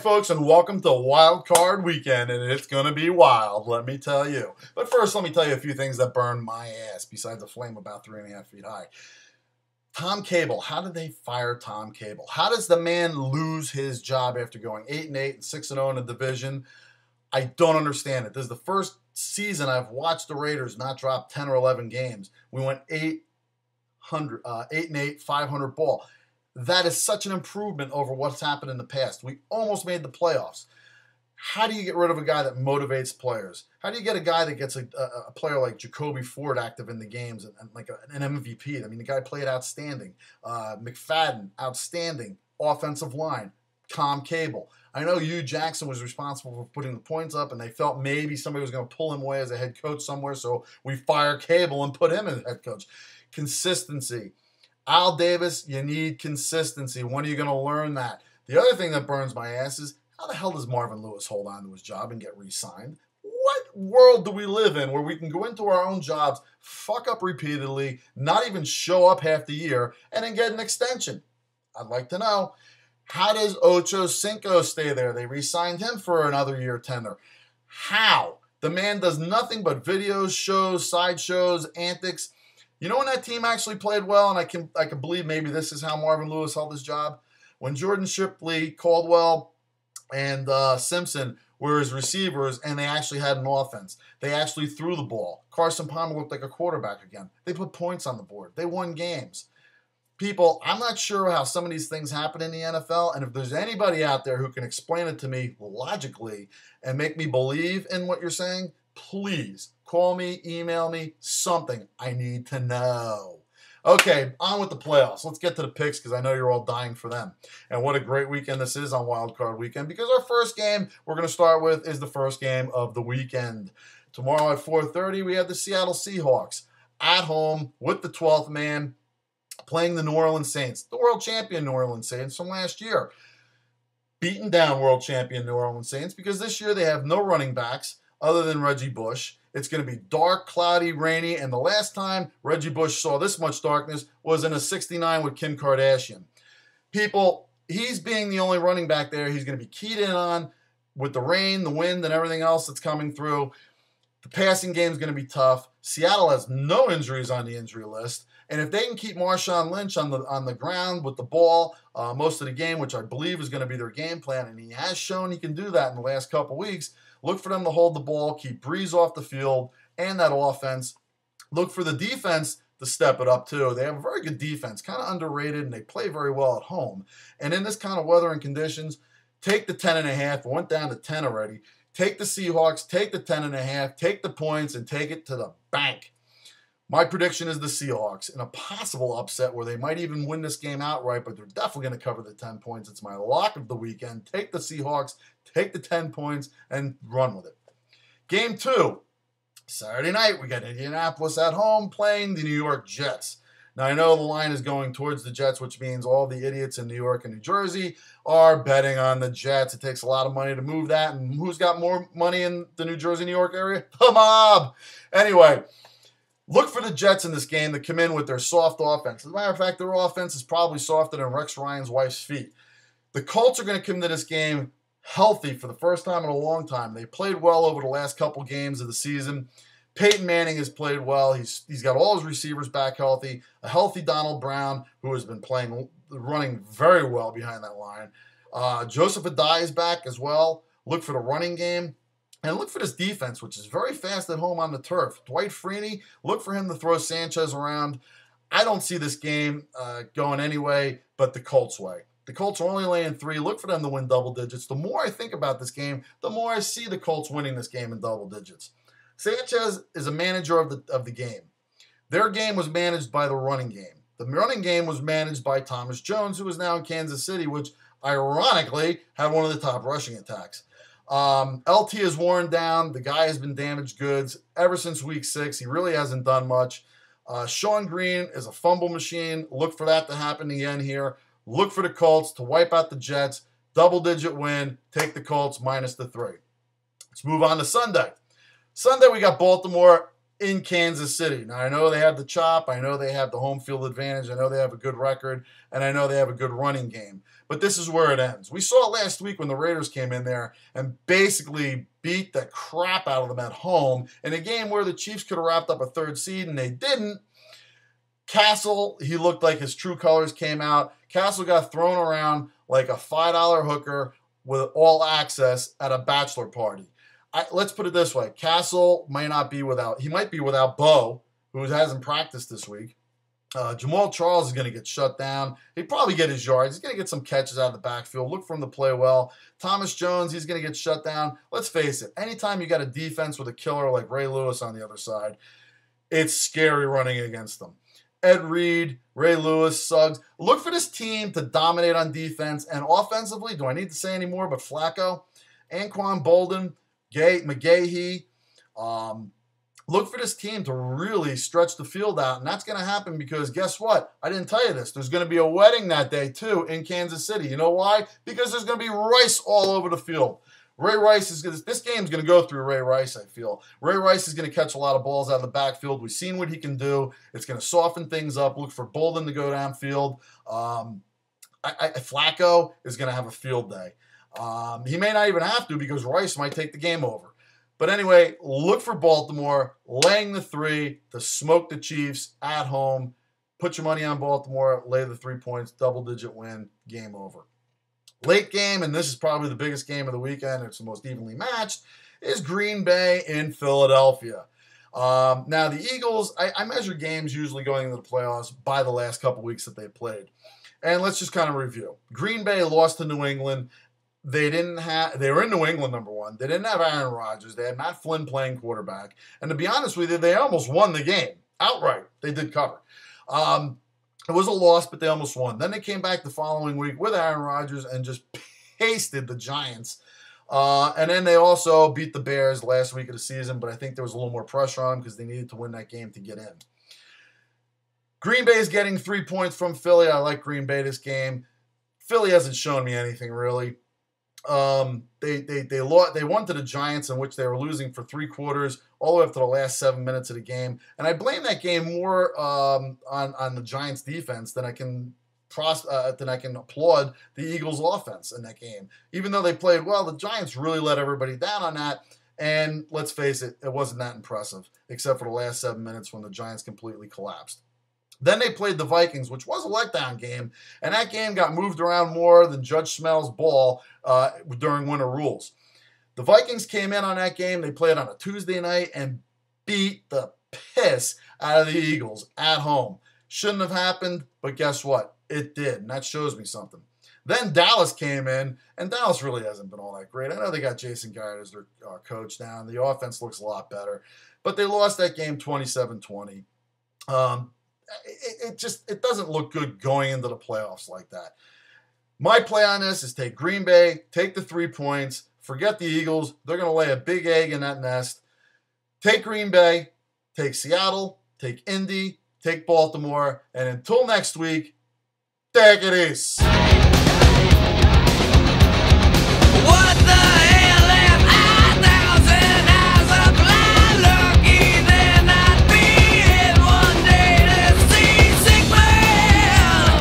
folks, and welcome to Wild Card Weekend, and it's going to be wild, let me tell you. But first, let me tell you a few things that burn my ass, besides a flame about 3.5 feet high. Tom Cable, how did they fire Tom Cable? How does the man lose his job after going 8-8 and 6-0 in the division? I don't understand it. This is the first season I've watched the Raiders not drop 10 or 11 games. We went 8-8, 500 ball. That is such an improvement over what's happened in the past. We almost made the playoffs. How do you get rid of a guy that motivates players? How do you get a guy that gets a player like Jacoby Ford active in the games and like an MVP? I mean, the guy played outstanding. McFadden, outstanding. Offensive line, Tom Cable. I know Hugh Jackson was responsible for putting the points up, and they felt maybe somebody was going to pull him away as a head coach somewhere, so we fire Cable and put him as head coach. Consistency. Al Davis, you need consistency. When are you going to learn that? The other thing that burns my ass is, how the hell does Marvin Lewis hold on to his job and get re-signed? What world do we live in where we can go into our own jobs, fuck up repeatedly, not even show up half the year, and then get an extension? I'd like to know. How does Ocho Cinco stay there? They re-signed him for another year tender. How? The man does nothing but videos, shows, sideshows, antics. You know when that team actually played well, and I can believe maybe this is how Marvin Lewis held his job? When Jordan Shipley, Caldwell, and Simpson were his receivers, and they actually had an offense. They actually threw the ball. Carson Palmer looked like a quarterback again. They put points on the board. They won games. People, I'm not sure how some of these things happen in the NFL, and if there's anybody out there who can explain it to me logically and make me believe in what you're saying, please call me, email me, something. I need to know. Okay, on with the playoffs. Let's get to the picks because I know you're all dying for them. And what a great weekend this is on Wild Card Weekend, because our first game we're going to start with is the first game of the weekend. Tomorrow at 4:30, we have the Seattle Seahawks at home with the 12th man playing the New Orleans Saints, the world champion New Orleans Saints from last year. Beaten down world champion New Orleans Saints because this year they have no running backs other than Reggie Bush. It's going to be dark, cloudy, rainy, and the last time Reggie Bush saw this much darkness was in a 69 with Kim Kardashian. People, he's being the only running back there. He's going to be keyed in on with the rain, the wind, and everything else that's coming through. The passing game is going to be tough. Seattle has no injuries on the injury list. And if they can keep Marshawn Lynch on the ground with the ball most of the game, which I believe is going to be their game plan, and he has shown he can do that in the last couple weeks, look for them to hold the ball, keep Breeze off the field, and that offense. Look for the defense to step it up, too. They have a very good defense, kind of underrated, and they play very well at home. And in this kind of weather and conditions, take the 10.5. We went down to 10 already. Take the Seahawks, take the 10.5, take the points, and take it to the bank. My prediction is the Seahawks in a possible upset where they might even win this game outright, but they're definitely going to cover the 10 points. It's my lock of the weekend. Take the Seahawks, take the 10 points, and run with it. Game 2, Saturday night, we got Indianapolis at home playing the New York Jets. Now, I know the line is going towards the Jets, which means all the idiots in New York and New Jersey are betting on the Jets. It takes a lot of money to move that, and who's got more money in the New Jersey, New York area? The mob! Anyway, look for the Jets in this game to come in with their soft offense. As a matter of fact, their offense is probably softer than Rex Ryan's wife's feet. The Colts are going to come to this game healthy for the first time in a long time. They played well over the last couple games of the season. Peyton Manning has played well. He's got all his receivers back healthy. A healthy Donald Brown, who has been running very well behind that line. Joseph Adai is back as well. Look for the running game. And look for this defense, which is very fast at home on the turf. Dwight Freeney, look for him to throw Sanchez around. I don't see this game going any way but the Colts' way. The Colts are only laying 3. Look for them to win double digits. The more I think about this game, the more I see the Colts winning this game in double digits. Sanchez is a manager of the game. Their game was managed by the running game. The running game was managed by Thomas Jones, who is now in Kansas City, which ironically had one of the top rushing attacks. LT is worn down. The guy has been damaged goods ever since week 6. He really hasn't done much. Sean Green is a fumble machine. Look for that to happen again here. Look for the Colts to wipe out the Jets. Double-digit win. Take the Colts minus the 3. Let's move on to Sunday. Sunday, we got Baltimore in Kansas City. Now, I know they have the chop. I know they have the home field advantage. I know they have a good record, and I know they have a good running game. But this is where it ends. We saw it last week when the Raiders came in there and basically beat the crap out of them at home in a game where the Chiefs could have wrapped up a third seed, and they didn't. Castle, he looked like his true colors came out. Castle got thrown around like a $5 hooker with all access at a bachelor party. Let's put it this way. Castle might be without Bo, who hasn't practiced this week. Jamal Charles is going to get shut down. He'd probably get his yards. He's going to get some catches out of the backfield. Look for him to play well. Thomas Jones, he's going to get shut down. Let's face it. Anytime you got a defense with a killer like Ray Lewis on the other side, it's scary running against them. Ed Reed, Ray Lewis, Suggs. Look for this team to dominate on defense. And offensively, do I need to say any more? But Flacco, Anquan Bolden, McGahee. Look for this team to really stretch the field out. And that's going to happen because guess what? I didn't tell you this. There's going to be a wedding that day, too, in Kansas City. You know why? Because there's going to be rice all over the field. This game's going to go through Ray Rice, I feel. Ray Rice is going to catch a lot of balls out of the backfield. We've seen what he can do. It's going to soften things up. Look for Bolden to go downfield. Flacco is going to have a field day. He may not even have to because Rice might take the game over. But anyway, look for Baltimore laying the 3 to smoke the Chiefs at home. Put your money on Baltimore, lay the 3 points, double-digit win, game over. Late game, and this is probably the biggest game of the weekend, it's the most evenly matched, is Green Bay in Philadelphia. Now, the Eagles, I measure games usually going into the playoffs by the last couple weeks that they played. And let's just kind of review. Green Bay lost to New England. They were in New England, number one. They didn't have Aaron Rodgers. They had Matt Flynn playing quarterback. And to be honest with you, they almost won the game outright. They did cover. It was a loss, but they almost won. Then they came back the following week with Aaron Rodgers and just pasted the Giants. And then they also beat the Bears last week of the season, but I think there was a little more pressure on them because they needed to win that game to get in. Green Bay is getting 3 points from Philly. I like Green Bay this game. Philly hasn't shown me anything really. They won to the Giants, in which they were losing for 3 quarters, all the way up to the last 7 minutes of the game. And I blame that game more on the Giants' defense than I can applaud the Eagles' offense in that game. Even though they played well, the Giants really let everybody down on that. And let's face it, it wasn't that impressive, except for the last 7 minutes when the Giants completely collapsed. Then they played the Vikings, which was a letdown game, and that game got moved around more than Judge Smell's ball during winter rules. The Vikings came in on that game. They played on a Tuesday night and beat the piss out of the Eagles at home. Shouldn't have happened, but guess what? It did, and that shows me something. Then Dallas came in, and Dallas really hasn't been all that great. I know they got Jason Garrett as their coach now, and the offense looks a lot better, but they lost that game 27-20. It doesn't look good going into the playoffs like that. My play on this is take Green Bay, take the 3 points, forget the Eagles. They're going to lay a big egg in that nest. Take Green Bay, take Seattle, take Indy, take Baltimore, and until next week, take it easy. What the